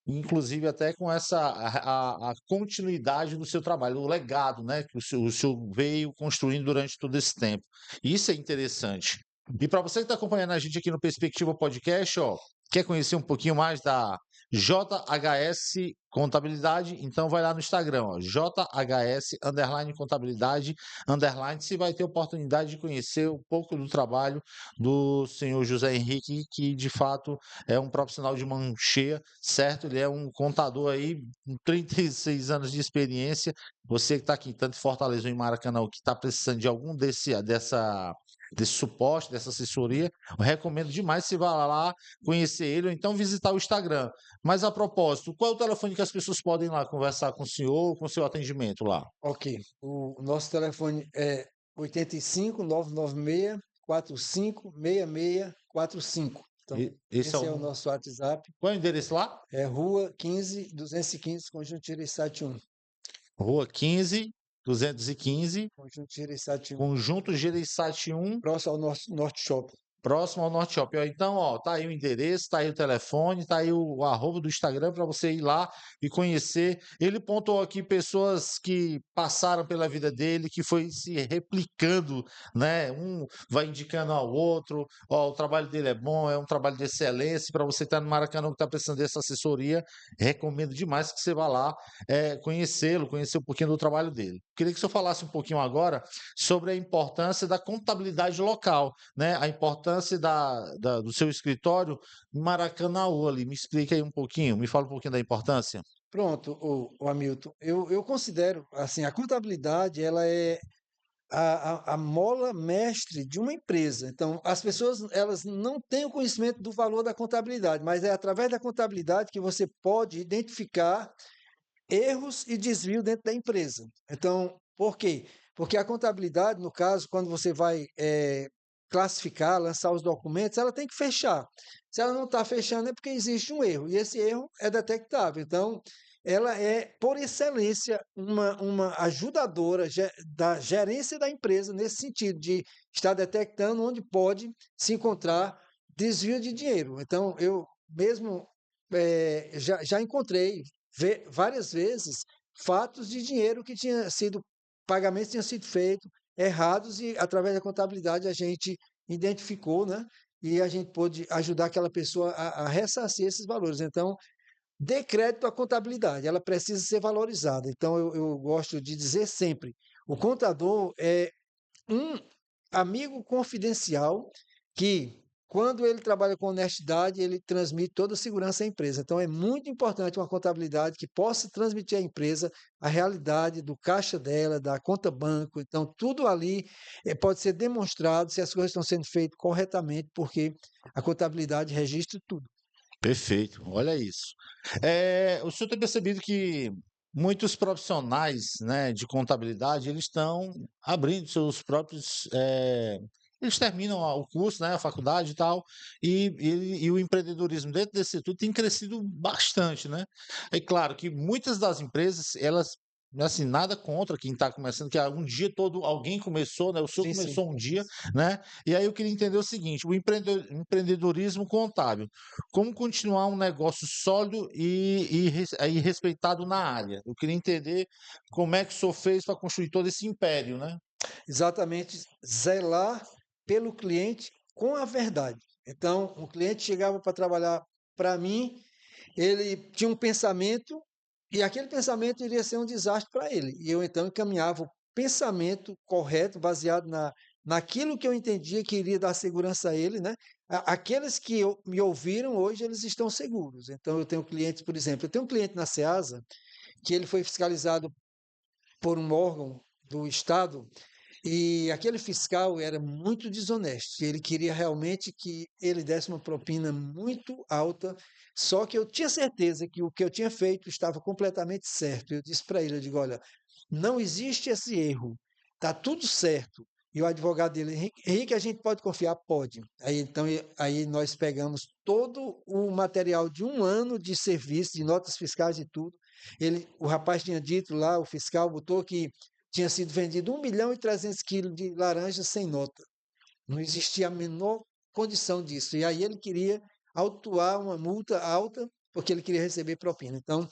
inclusive até com a continuidade do seu trabalho, o legado, né, que o senhor veio construindo durante todo esse tempo. Isso é interessante. E para você que está acompanhando a gente aqui no Perspectiva Podcast, ó, quer conhecer um pouquinho mais da JHS Contabilidade? Então vai lá no Instagram, ó, JHS underline contabilidade underline, você vai ter oportunidade de conhecer um pouco do trabalho do senhor José Henrique, que de fato é um profissional de mão cheia, certo? Ele é um contador aí com 36 anos de experiência. Você que está aqui tanto em Fortaleza ou em Maracanã, que está precisando de algum desse suporte, dessa assessoria, eu recomendo demais que você vá lá conhecer ele ou então visitar o Instagram. Mas a propósito, qual é o telefone que as pessoas podem ir lá conversar com o senhor, com o seu atendimento lá? Ok. O nosso telefone é 85 996 456645. Então, Esse é esse é o o. nosso WhatsApp. Qual é o endereço lá? É Rua 15 215, Conjunto Jereissati 1. Rua 15, 215, Conjunto Jereissati 1. Conjunto Gereissati 1, Próximo ao nosso Norte Shopping. próximo ao Norte Shopping. Ó, então, ó, tá aí o endereço, tá aí o telefone, tá aí o arroba do Instagram para você ir lá e conhecer. Ele pontuou aqui pessoas que passaram pela vida dele, que foi se replicando, né? Um vai indicando ao outro, ó, o trabalho dele é bom, é um trabalho de excelência. Para você que tá no Maracanã que tá precisando dessa assessoria, recomendo demais que você vá lá conhecê-lo, conhecer um pouquinho do trabalho dele. Queria que o senhor falasse um pouquinho agora sobre a importância da contabilidade local, né? A importância do seu escritório em Maracanaú ali. Me explica aí um pouquinho, me fala um pouquinho da importância. Pronto, o Hamilton. Eu considero, assim, a contabilidade, ela é a mola mestre de uma empresa. Então, as pessoas elas não têm o conhecimento do valor da contabilidade, mas é através da contabilidade que você pode identificar erros e desvio dentro da empresa. Então, por quê? Porque a contabilidade, no caso, quando você vai classificar, lançar os documentos, ela tem que fechar. Se ela não está fechando, é porque existe um erro, e esse erro é detectável. Então, ela é, por excelência, uma ajudadora da gerência da empresa, nesse sentido, de estar detectando onde pode se encontrar desvio de dinheiro. Então, eu mesmo já encontrei várias vezes fatos de dinheiro que tinha sido, pagamentos tinham sido feitos errados e através da contabilidade a gente identificou, né? E a gente pôde ajudar aquela pessoa a ressarcir esses valores. Então, dê crédito à contabilidade, ela precisa ser valorizada. Então, eu gosto de dizer sempre: o contador é um amigo confidencial que, quando ele trabalha com honestidade, ele transmite toda a segurança à empresa. Então, é muito importante uma contabilidade que possa transmitir à empresa a realidade do caixa dela, da conta banco. Então, tudo ali pode ser demonstrado se as coisas estão sendo feitas corretamente, porque a contabilidade registra tudo. Perfeito, olha isso. O senhor tem percebido que muitos profissionais, né, de contabilidade, eles estão abrindo seus próprios. Eles terminam o curso, né, a faculdade e tal, e o empreendedorismo dentro desse setor tem crescido bastante, né? É claro que muitas das empresas, elas, assim, nada contra quem está começando, que um dia todo alguém começou, né? O senhor Sim, sim. começou um dia, né? E aí eu queria entender o seguinte: o empreendedorismo contábil, como continuar um negócio sólido e respeitado na área? Eu queria entender como é que o senhor fez para construir todo esse império, né? Exatamente, zelar pelo cliente com a verdade. Então, o cliente chegava para trabalhar para mim, ele tinha um pensamento e aquele pensamento iria ser um desastre para ele. E eu então encaminhava o pensamento correto, baseado naquilo que eu entendia que iria dar segurança a ele, né? Aqueles que me ouviram hoje, eles estão seguros. Então, eu tenho clientes, por exemplo, eu tenho um cliente na Ceasa que ele foi fiscalizado por um órgão do Estado e aquele fiscal era muito desonesto. Ele queria realmente que ele desse uma propina muito alta, só que eu tinha certeza que o que eu tinha feito estava completamente certo. Eu disse para ele, eu digo, olha, não existe esse erro, tá tudo certo. E o advogado dele, Henrique, a gente pode confiar? Pode. Aí então, aí nós pegamos todo o material de um ano de serviço, de notas fiscais e tudo. O rapaz tinha dito lá, o fiscal botou que tinha sido vendido 1.300.000 de laranja sem nota. Não existia a menor condição disso. E aí ele queria autuar uma multa alta porque ele queria receber propina. Então,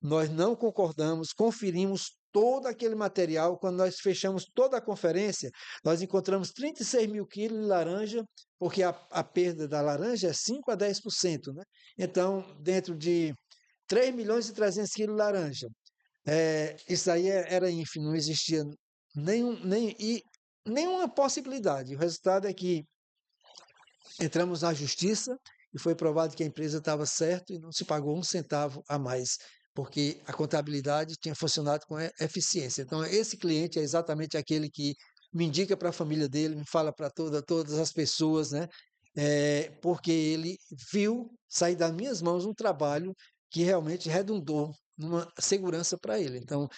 nós não concordamos, conferimos todo aquele material. Quando nós fechamos toda a conferência, nós encontramos 36 mil quilos de laranja, porque a perda da laranja é 5 a 10%. Né? Então, dentro de 3 milhões e 300 quilos de laranja, isso aí era ínfimo, não existia nenhuma possibilidade. O resultado é que entramos na justiça e foi provado que a empresa estava certa e não se pagou um centavo a mais, porque a contabilidade tinha funcionado com eficiência. Então, esse cliente é exatamente aquele que me indica para a família dele, me fala para todas as pessoas, né? Porque ele viu sair das minhas mãos um trabalho que realmente redundou numa segurança para ele. Então,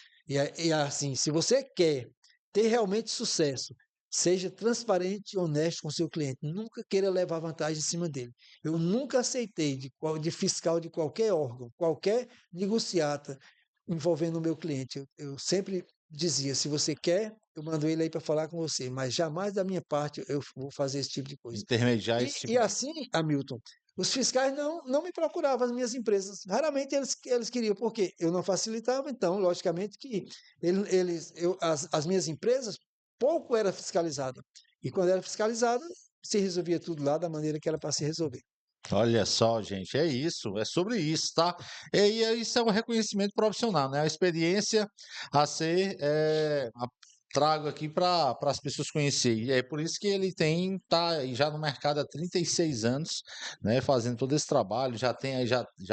assim, se você quer ter realmente sucesso, seja transparente e honesto com seu cliente. Nunca queira levar vantagem em cima dele. Eu nunca aceitei de fiscal de qualquer órgão, qualquer negociata envolvendo o meu cliente. Eu sempre dizia, se você quer, eu mando ele aí para falar com você, mas jamais da minha parte eu vou fazer esse tipo de coisa. Intermediar E, esse e tipo de. assim, Hamilton, os fiscais não me procuravam, as minhas empresas. Raramente eles queriam, porque eu não facilitava, então, logicamente, que as minhas empresas pouco era fiscalizada. E quando era fiscalizada, se resolvia tudo lá da maneira que era para se resolver. Olha só, gente, é isso, é sobre isso, tá? Isso é um reconhecimento profissional, né? A experiência a ser trago aqui para as pessoas conhecerem. E é por isso que ele tá aí já no mercado há 36 anos, né? Fazendo todo esse trabalho, já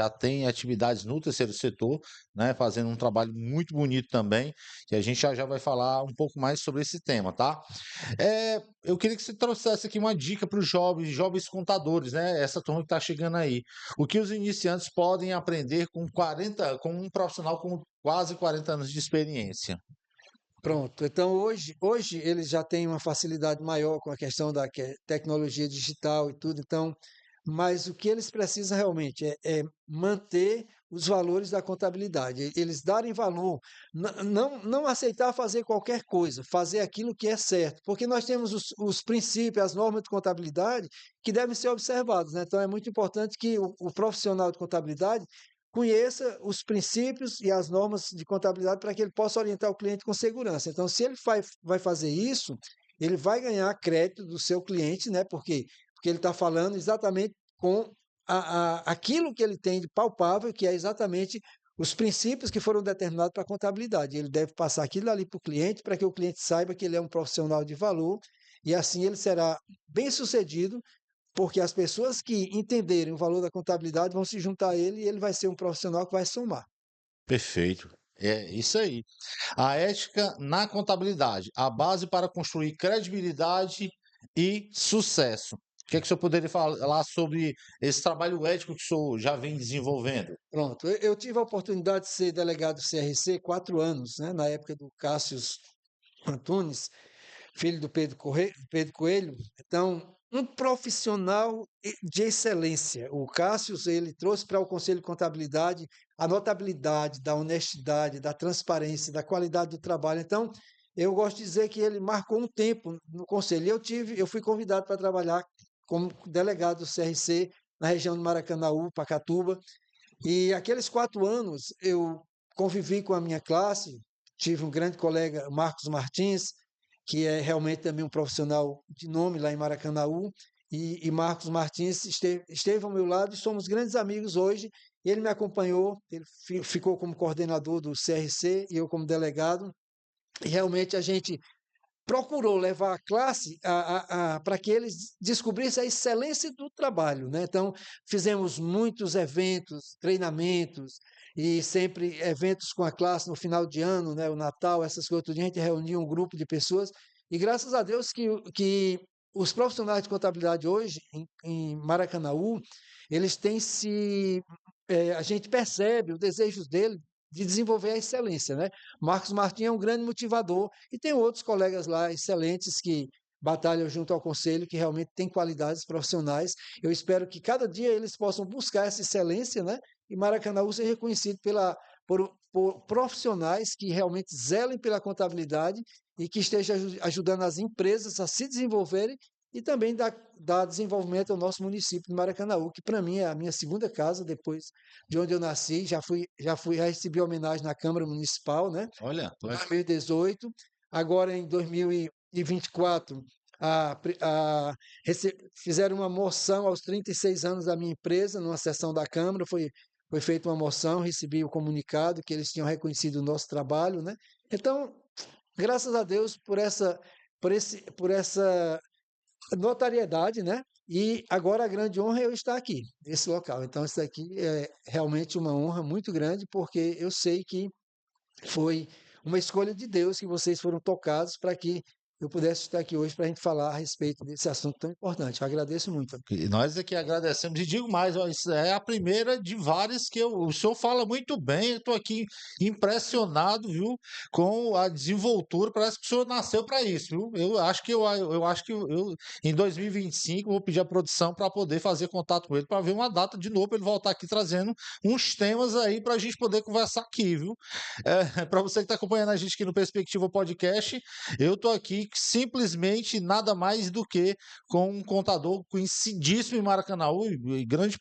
tem atividades no terceiro setor, né? Fazendo um trabalho muito bonito também, que a gente já vai falar um pouco mais sobre esse tema, tá? Eu queria que você trouxesse aqui uma dica para os jovens contadores, né? Essa turma que está chegando aí. O que os iniciantes podem aprender com um profissional com quase 40 anos de experiência? Pronto. Então, hoje eles já têm uma facilidade maior com a questão da tecnologia digital e tudo. Então, mas o que eles precisam realmente é manter os valores da contabilidade. Eles darem valor, não aceitar fazer qualquer coisa, fazer aquilo que é certo. Porque nós temos os princípios, as normas de contabilidade que devem ser observados, né? Então, é muito importante que o profissional de contabilidade conheça os princípios e as normas de contabilidade para que ele possa orientar o cliente com segurança. Então, se ele vai fazer isso, ele vai ganhar crédito do seu cliente, né? Porque ele está falando exatamente com aquilo que ele tem de palpável, que é exatamente os princípios que foram determinados para a contabilidade. Ele deve passar aquilo ali para o cliente, para que o cliente saiba que ele é um profissional de valor, e assim ele será bem sucedido porque as pessoas que entenderem o valor da contabilidade vão se juntar a ele e ele vai ser um profissional que vai somar. Perfeito. É isso aí. A ética na contabilidade, a base para construir credibilidade e sucesso. O que é que o senhor poderia falar sobre esse trabalho ético que o senhor já vem desenvolvendo? Pronto, eu tive a oportunidade de ser delegado do CRC 4 anos, né, na época do Cássio Antunes, filho do Pedro Coelho. Então, um profissional de excelência. O Cássio, ele trouxe para o Conselho de Contabilidade a notabilidade da honestidade, da transparência, da qualidade do trabalho. Então, eu gosto de dizer que ele marcou um tempo no Conselho. Eu fui convidado para trabalhar como delegado do CRC na região do Maracanaú, Pacatuba, e aqueles 4 anos eu convivi com a minha classe, tive um grande colega, Marcos Martins, que é realmente também um profissional de nome lá em Maracanaú, e Marcos Martins esteve ao meu lado e somos grandes amigos hoje. Ele me acompanhou, ele ficou como coordenador do CRC e eu como delegado, e realmente a gente procurou levar a classe para que eles descobrissem a excelência do trabalho, né? Então, fizemos muitos eventos, treinamentos, e sempre eventos com a classe no final de ano, né? O Natal, essas coisas, tudo, a gente reunia um grupo de pessoas, e graças a Deus que os profissionais de contabilidade hoje, em Maracanaú, eles têm a gente percebe o desejo dele de desenvolver a excelência, né? Marcos Martins é um grande motivador e tem outros colegas lá excelentes que batalham junto ao conselho, que realmente têm qualidades profissionais. Eu espero que cada dia eles possam buscar essa excelência, né? E Maracanaú seja reconhecido por profissionais que realmente zelem pela contabilidade e que estejam ajudando as empresas a se desenvolverem e também dar desenvolvimento ao nosso município de Maracanaú, que para mim é a minha segunda casa, depois de onde eu nasci. Já recebi homenagem na Câmara Municipal, né? Olha, Em 2018. Agora, em 2024, fizeram uma moção aos 36 anos da minha empresa, numa sessão da Câmara, foi feita uma moção, recebi o comunicado que eles tinham reconhecido o nosso trabalho, né? Então, graças a Deus por essa notariedade, né? E agora a grande honra é eu estar aqui, nesse local. Então, isso aqui é realmente uma honra muito grande, porque eu sei que foi uma escolha de Deus que vocês foram tocados para que eu pudesse estar aqui hoje para a gente falar a respeito desse assunto tão importante. Eu agradeço muito. e nós aqui agradecemos e digo mais, ó, isso é a primeira de várias que o senhor fala muito bem, eu estou aqui impressionado, viu, com a desenvoltura, parece que o senhor nasceu para isso, viu? Eu acho que em 2025 vou pedir à produção para poder fazer contato com ele, para ver uma data de novo, para ele voltar aqui trazendo uns temas aí para a gente poder conversar aqui, viu? Para você que está acompanhando a gente aqui no Perspectiva Podcast, eu estou aqui simplesmente nada mais do que com um contador conhecidíssimo em Maracanaú, e grande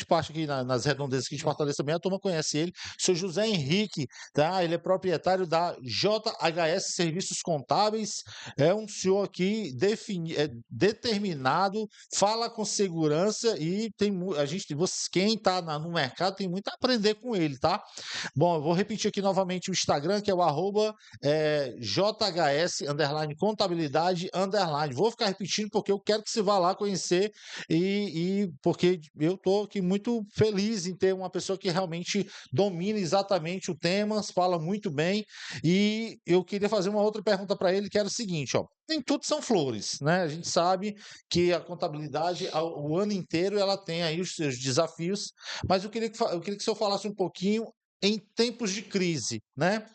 parte aqui nas redondezas aqui de Fortaleza também, a turma conhece ele, seu José Henrique, tá? Ele é proprietário da JHS Serviços Contábeis, é um senhor aqui determinado, fala com segurança e quem está no mercado tem muito a aprender com ele, tá? Bom, eu vou repetir aqui novamente o Instagram, que é o arroba JHS contabilidade _. Vou ficar repetindo porque eu quero que você vá lá conhecer e porque eu estou aqui muito feliz em ter uma pessoa que realmente domina exatamente o tema, fala muito bem. E eu queria fazer uma outra pergunta para ele, que era o seguinte, ó. Nem tudo são flores, né? A gente sabe que a contabilidade, o ano inteiro, ela tem aí os seus desafios, mas eu queria que o senhor falasse um pouquinho em tempos de crise, né?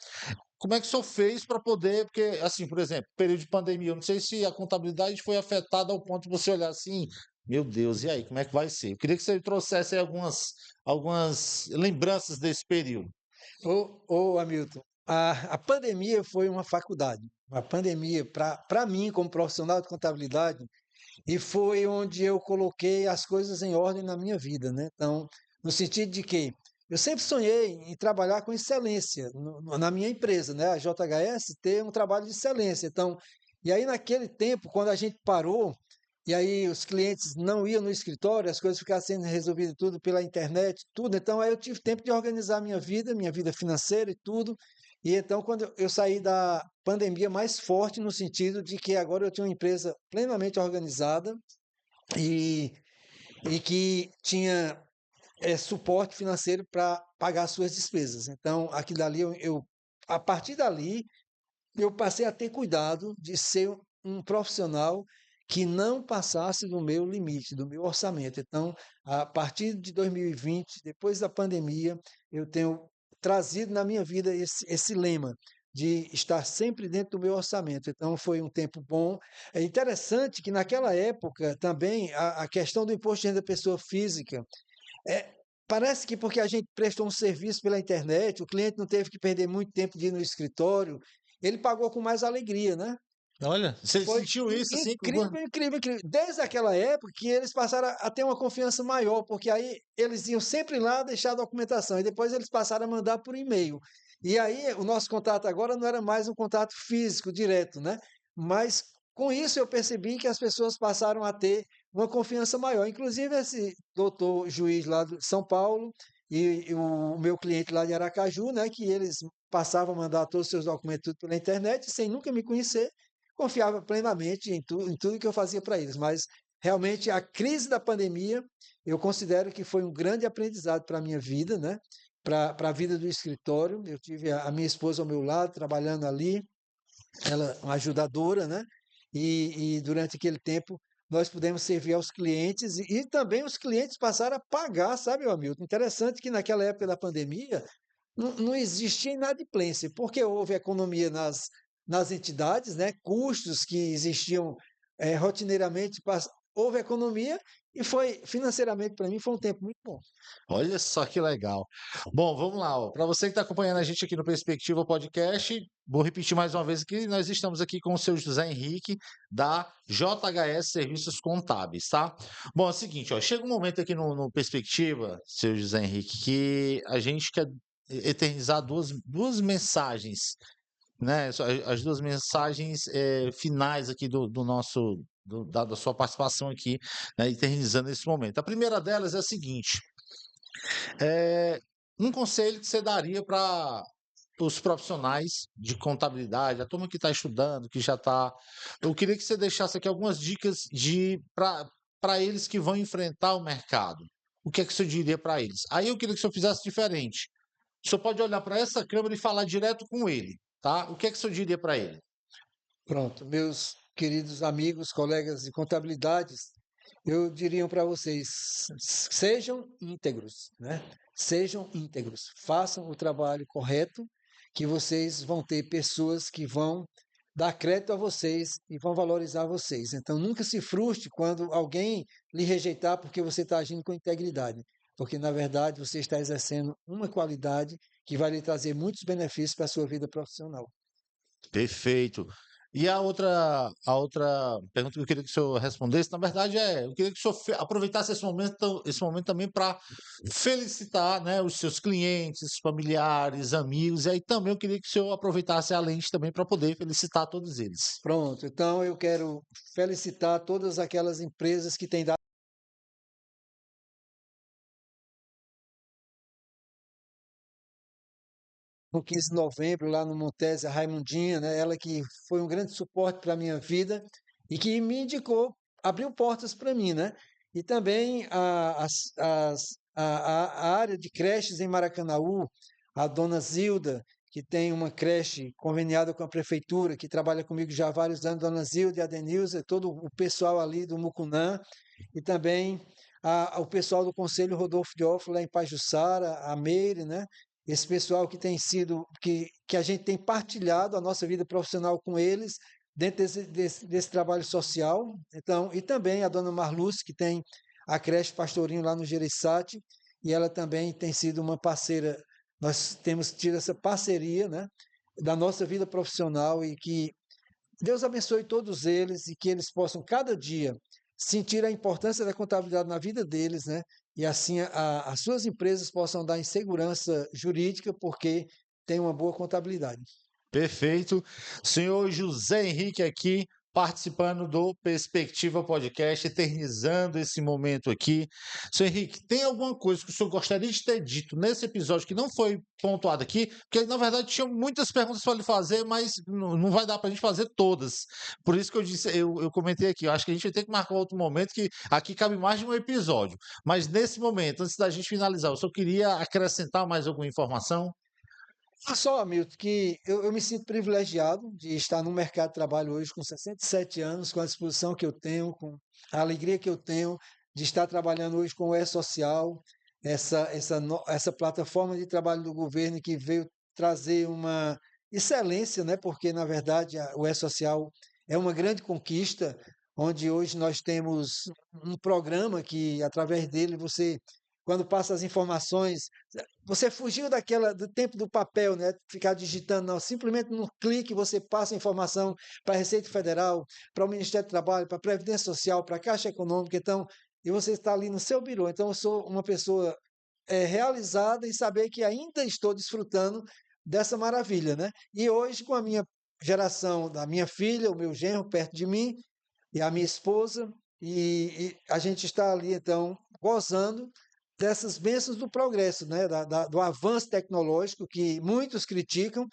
Como é que o senhor fez para poder, porque, assim, por exemplo, período de pandemia, eu não sei se a contabilidade foi afetada ao ponto de você olhar assim, meu Deus, e aí, como é que vai ser? Eu queria que você trouxesse aí algumas lembranças desse período. Hamilton, a pandemia foi uma faculdade. A pandemia, para mim, como profissional de contabilidade, e foi onde eu coloquei as coisas em ordem na minha vida, né? Então, no sentido de que eu sempre sonhei em trabalhar com excelência na minha empresa, né? A JHS ter um trabalho de excelência. Então, e aí naquele tempo, quando a gente parou, e aí os clientes não iam no escritório, as coisas ficavam sendo resolvidas tudo pela internet, tudo. Então, aí eu tive tempo de organizar minha vida financeira e tudo. E então, quando eu saí da pandemia mais forte, no sentido de que agora eu tinha uma empresa plenamente organizada e, e que tinha suporte financeiro para pagar as suas despesas. Então, aquilo dali, a partir dali, eu passei a ter cuidado de ser um profissional que não passasse do meu limite, do meu orçamento. Então, a partir de 2020, depois da pandemia, eu tenho trazido na minha vida esse lema de estar sempre dentro do meu orçamento. Então, foi um tempo bom. É interessante que naquela época também a questão do imposto de renda da pessoa física é, parece que porque a gente prestou um serviço pela internet, o cliente não teve que perder muito tempo de ir no escritório, ele pagou com mais alegria, né? Olha, você Foi sentiu isso assim? incrível, incrível, incrível. Desde aquela época que eles passaram a ter uma confiança maior, porque aí eles iam sempre lá deixar a documentação e depois eles passaram a mandar por e-mail. E aí o nosso contato agora não era mais um contato físico direto, né? Mas com isso eu percebi que as pessoas passaram a ter uma confiança maior. Inclusive esse doutor juiz lá de São Paulo e o meu cliente lá de Aracaju, né? Que eles passavam a mandar todos os seus documentos tudo pela internet sem nunca me conhecer. confiava plenamente em tudo que eu fazia para eles, mas realmente a crise da pandemia eu considero que foi um grande aprendizado para a minha vida, né? Para a vida do escritório. Eu tive a minha esposa ao meu lado, trabalhando ali, ela uma ajudadora, né? E durante aquele tempo nós pudemos servir aos clientes e também os clientes passaram a pagar, sabe, Hamilton? Interessante que naquela época da pandemia não existia inadimplência, porque houve economia nas entidades, né? Custos que existiam rotineiramente, houve economia e foi, financeiramente, para mim, foi um tempo muito bom. Olha só que legal. Bom, vamos lá. Para você que está acompanhando a gente aqui no Perspectiva Podcast, vou repetir mais uma vez que nós estamos aqui com o seu José Henrique, da JHS Serviços Contábeis, tá? Bom, é o seguinte, ó, chega um momento aqui no Perspectiva, seu José Henrique, que a gente quer eternizar duas mensagens, né? As duas mensagens finais aqui do nosso. Da sua participação aqui, né, eternizando esse momento. A primeira delas é a seguinte: é, um conselho que você daria para os profissionais de contabilidade, a turma que está estudando, que já está. Eu queria que você deixasse aqui algumas dicas para eles que vão enfrentar o mercado. O que é que você diria para eles? Aí eu queria que o senhor fizesse diferente. O senhor pode olhar para essa câmera e falar direto com ele, tá? O que é que o senhor diria para ele? Pronto, meus queridos amigos, colegas de contabilidades, eu diria para vocês, sejam íntegros, né? Sejam íntegros, façam o trabalho correto, que vocês vão ter pessoas que vão dar crédito a vocês e vão valorizar vocês. Então, nunca se frustre quando alguém lhe rejeitar porque você está agindo com integridade, porque na verdade você está exercendo uma qualidade que vai lhe trazer muitos benefícios para a sua vida profissional. Perfeito. E a outra pergunta que eu queria que o senhor respondesse, na verdade, eu queria que o senhor aproveitasse esse momento também para felicitar, né, os seus clientes, familiares, amigos, e aí também eu queria que o senhor aproveitasse a lente também para poder felicitar todos eles. Pronto, então eu quero felicitar todas aquelas empresas que têm dado no 15 de novembro lá no Montese, a Raimundinha, né? Ela que foi um grande suporte para a minha vida e que me indicou, abriu portas para mim, né? E também a área de creches em Maracanaú, a dona Zilda, que tem uma creche conveniada com a prefeitura, que trabalha comigo já há vários anos, dona Zilda e a Denilza, todo o pessoal ali do Mucunã, e também o pessoal do Conselho Rodolfo de Ófilo lá em Pajuçara, a Meire, né? Esse pessoal que tem sido, que a gente tem partilhado a nossa vida profissional com eles, dentro desse trabalho social. Então, e também a dona Marluce, que tem a creche Pastorinho lá no Gereissati, e ela também tem sido uma parceira, nós temos tido essa parceria, né, da nossa vida profissional e que Deus abençoe todos eles e que eles possam cada dia sentir a importância da contabilidade na vida deles, né? E assim as suas empresas possam dar em segurança jurídica porque tem uma boa contabilidade. Perfeito. Senhor José Henrique aqui, participando do Perspectiva Podcast, eternizando esse momento aqui. Senhor Henrique, tem alguma coisa que o senhor gostaria de ter dito nesse episódio que não foi pontuado aqui? Porque, na verdade, tinha muitas perguntas para lhe fazer, mas não vai dar para a gente fazer todas. Por isso que eu disse, eu comentei aqui, eu acho que a gente vai ter que marcar outro momento, que aqui cabe mais de um episódio. Mas nesse momento, antes da gente finalizar, eu só queria acrescentar mais alguma informação? Só, Hamilton, que eu me sinto privilegiado de estar no mercado de trabalho hoje com 67 anos, com a disposição que eu tenho, com a alegria que eu tenho de estar trabalhando hoje com o E-Social, essa plataforma de trabalho do governo que veio trazer uma excelência, né? Porque, na verdade, o E-Social é uma grande conquista, onde hoje nós temos um programa que, através dele, você, quando passa as informações, você fugiu do tempo do papel, né? Ficar digitando, não. Simplesmente num clique você passa a informação para a Receita Federal, para o Ministério do Trabalho, para a Previdência Social, para a Caixa Econômica. Então, e você está ali no seu birô. Então, eu sou uma pessoa realizada em saber que ainda estou desfrutando dessa maravilha, né? E hoje, com a minha geração, da minha filha, o meu genro perto de mim, e a minha esposa, e a gente está ali, então, gozando dessas bênçãos do progresso, né? Do avanço tecnológico que muitos criticam,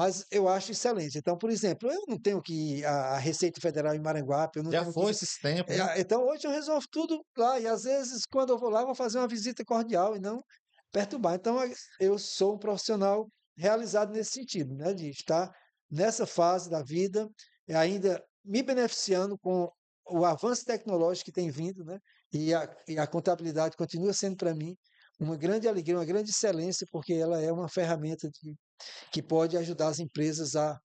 mas eu acho excelente. Então, por exemplo, eu não tenho que ir à Receita Federal em Maranguape, eu não Já tenho foi que... esses tempos, né? Então, hoje eu resolvo tudo lá, e às vezes, quando eu vou lá, eu vou fazer uma visita cordial e não perturbar. Então, eu sou um profissional realizado nesse sentido, né, de estar nessa fase da vida, e ainda me beneficiando com o avanço tecnológico que tem vindo, né, e a contabilidade continua sendo para mim uma grande alegria, uma grande excelência, porque ela é uma ferramenta que pode ajudar as empresas a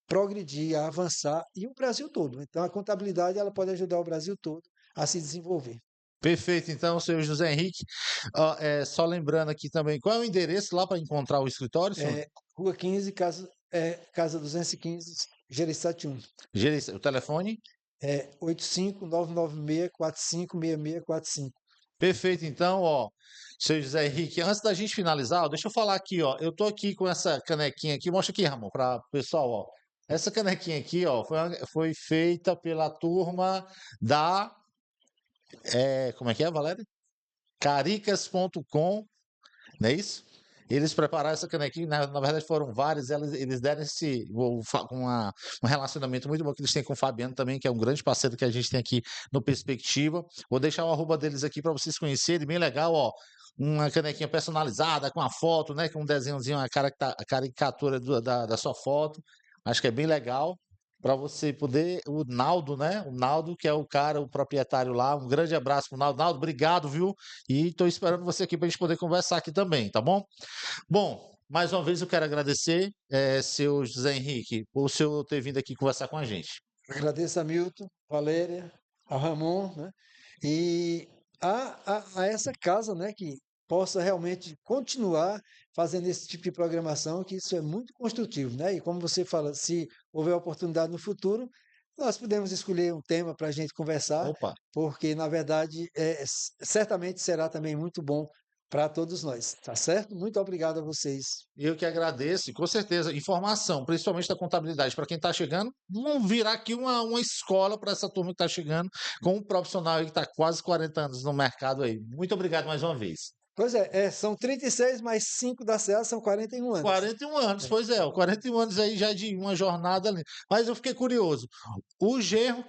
progredir, a avançar, e o Brasil todo. Então, a contabilidade ela pode ajudar o Brasil todo a se desenvolver. Perfeito, então, senhor José Henrique. Ó, só lembrando aqui também, qual é o endereço lá para encontrar o escritório, senhor? Rua 15, casa 215, Gereissati 1. O telefone? 85-996-456645. Perfeito, então, ó, senhor José Henrique, antes da gente finalizar, ó, deixa eu falar aqui, ó, eu tô aqui com essa canequinha aqui, mostra aqui, Ramon, para o pessoal, ó. Essa canequinha aqui, ó, foi feita pela turma da, como é que é, Valéria? Caricas.com, não é isso? Eles prepararam essa canequinha, na verdade foram vários, eles deram um relacionamento muito bom que eles têm com o Fabiano também, que é um grande parceiro que a gente tem aqui no Perspectiva. Vou deixar o arroba deles aqui para vocês conhecerem, bem legal, ó. Uma canequinha personalizada, com a foto, né? Com um desenhozinho, a caricatura da sua foto. Acho que é bem legal para você poder. O Naldo, né? O Naldo, que é o cara, o proprietário lá. Um grande abraço pro Naldo. Naldo, obrigado, viu? E estou esperando você aqui para a gente poder conversar aqui também, tá bom? Bom, mais uma vez eu quero agradecer, seu José Henrique, por o senhor ter vindo aqui conversar com a gente. Agradeço a Milton, Valéria, a Ramon, né? E a essa casa, né, que possa realmente continuar fazendo esse tipo de programação, que isso é muito construtivo, né? E como você fala, se houver oportunidade no futuro, nós podemos escolher um tema para a gente conversar, Opa, porque na verdade certamente será também muito bom para todos nós, tá certo? Muito obrigado a vocês. eu que agradeço, e com certeza, informação, principalmente da contabilidade, para quem está chegando, vão virar aqui uma escola para essa turma que está chegando, com um profissional aí que está quase 40 anos no mercado aí. Muito obrigado mais uma vez. Pois são 36 mais 5 da CEA, são 41 anos. 41 anos, É. pois é, 41 anos aí já de uma jornada ali. Mas eu fiquei curioso. O genro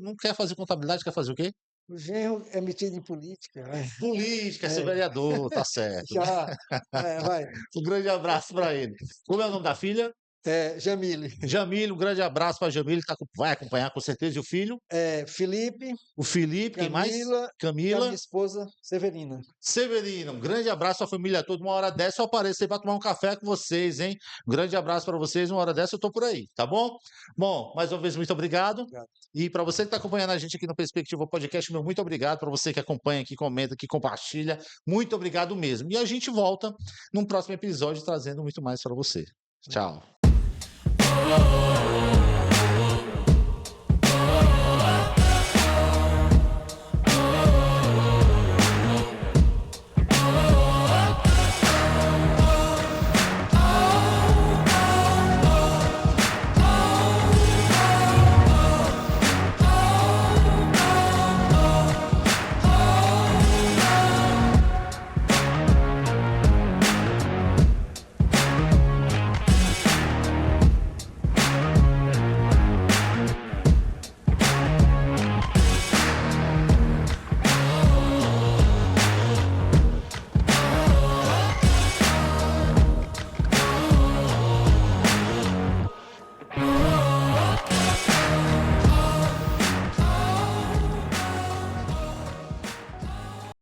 não quer fazer contabilidade, quer fazer o quê? O genro é metido em política, né? Política, ser vereador, tá certo. Já, vai. Um grande abraço para ele. Como é o nome da filha? Jamile. Jamile, um grande abraço para Jamile, vai acompanhar com certeza. E o filho? Felipe, O Felipe, quem mais? Camila e a Camila. minha esposa, Severina. Severino, um grande abraço à família toda. Uma hora dessa eu apareço aí para tomar um café com vocês, hein? Um grande abraço para vocês. Uma hora dessa eu tô por aí, tá bom? Bom, mais uma vez, muito obrigado. Obrigado. E para você que está acompanhando a gente aqui no Perspectiva Podcast, meu muito obrigado. Para você que acompanha, que comenta, que compartilha, muito obrigado mesmo. E a gente volta num próximo episódio trazendo muito mais para você. Tchau.